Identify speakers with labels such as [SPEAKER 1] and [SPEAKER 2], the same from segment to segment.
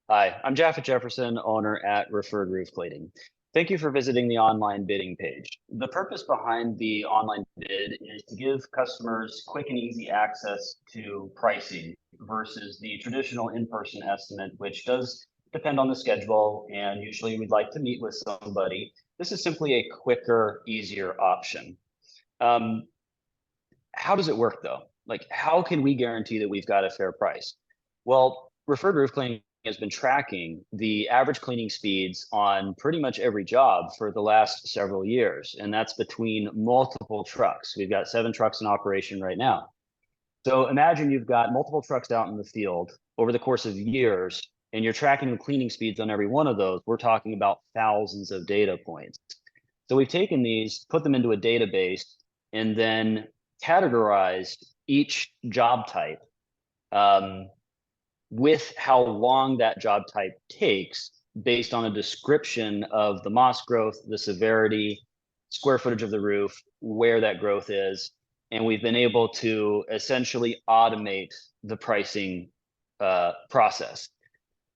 [SPEAKER 1] Hi, I'm Jaffa Jefferson, owner at Referred Roof Cleaning. Thank you for visiting the online bidding page. The purpose behind the online bid is to give customers quick and easy access to pricing versus the traditional in-person estimate, which does depend on the schedule, and usually we'd like to meet with somebody. This is simply a quicker, easier option. Um, how does it work though? Like, how can we guarantee that we've got a fair price? Well, Referred Roof Cleaning has been tracking the average cleaning speeds on pretty much every job for the last several years, and that's between multiple trucks. We've got 7 trucks in operation right now. So imagine you've got multiple trucks out in the field over the course of years, and you're tracking the cleaning speeds on every one of those. We're talking about thousands of data points. So we've taken these, put them into a database, and then categorized each job type um, with how long that job type takes based on a description of the moss growth, the severity, square footage of the roof, where that growth is. And we've been able to essentially automate the pricing process.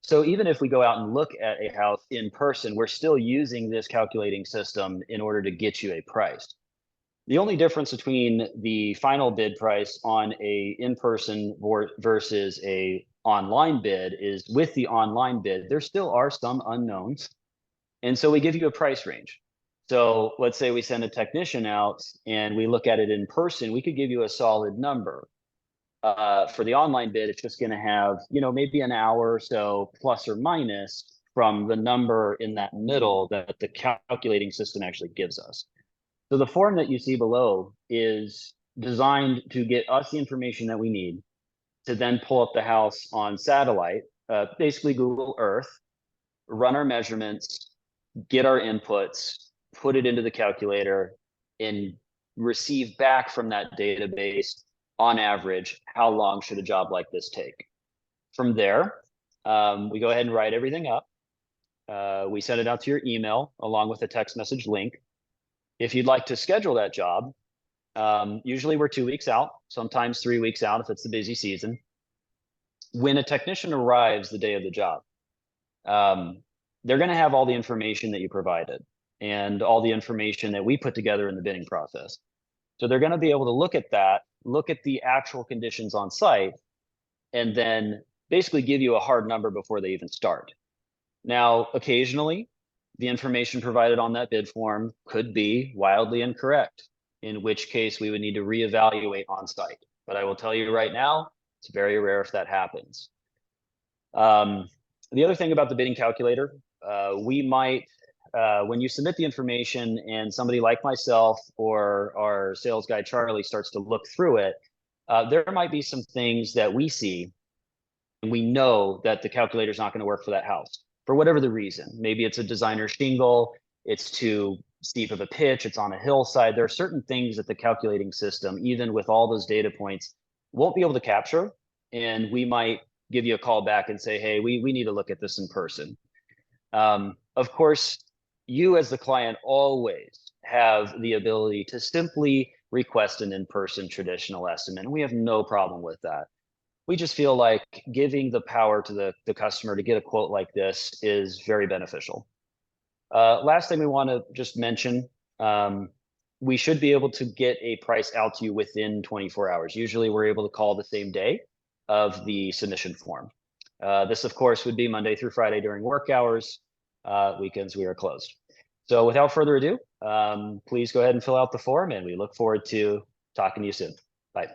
[SPEAKER 1] So even if we go out and look at a house in person, we're still using this calculating system in order to get you a price. The only difference between the final bid price on a in-person versus a online bid is with the online bid, there still are some unknowns. And so we give you a price range. So let's say we send a technician out and we look at it in person, we could give you a solid number. For the online bid, it's just going to have, maybe an hour or so plus or minus from the number in that middle that the calculating system actually gives us. So the form that you see below is designed to get us the information that we need to then pull up the house on satellite, basically Google Earth, run our measurements, get our inputs, put it into the calculator, and receive back from that database, on average, how long should a job like this take? From there, we go ahead and write everything up. We send it out to your email along with a text message link. If you'd like to schedule that job, usually we're 2 weeks out, sometimes 3 weeks out if it's the busy season. When a technician arrives the day of the job, they're going to have all the information that you provided and all the information that we put together in the bidding process. So they're going to be able to look at that, look at the actual conditions on site, and then basically give you a hard number before they even start. Now, occasionally, the information provided on that bid form could be wildly incorrect, in which case we would need to reevaluate on site. But I will tell you right now, it's very rare if that happens. The other thing about the bidding calculator, we might, when you submit the information and somebody like myself or our sales guy, Charlie, starts to look through it, there might be some things that we see and we know that the calculator is not going to work for that house for whatever the reason. Maybe it's a designer shingle, it's too steep of a pitch, it's on a hillside. There are certain things that the calculating system, even with all those data points, won't be able to capture. And we might give you a call back and say, hey, we need to look at this in person. Of course, you as the client always have the ability to simply request an in-person traditional estimate. And we have no problem with that. We just feel like giving the power to the customer to get a quote like this is very beneficial. Last thing we want to just mention, we should be able to get a price out to you within 24 hours. Usually we're able to call the same day of the submission form. This, of course, would be Monday through Friday during work hours. Weekends, we are closed. So without further ado, please go ahead and fill out the form, and we look forward to talking to you soon. Bye.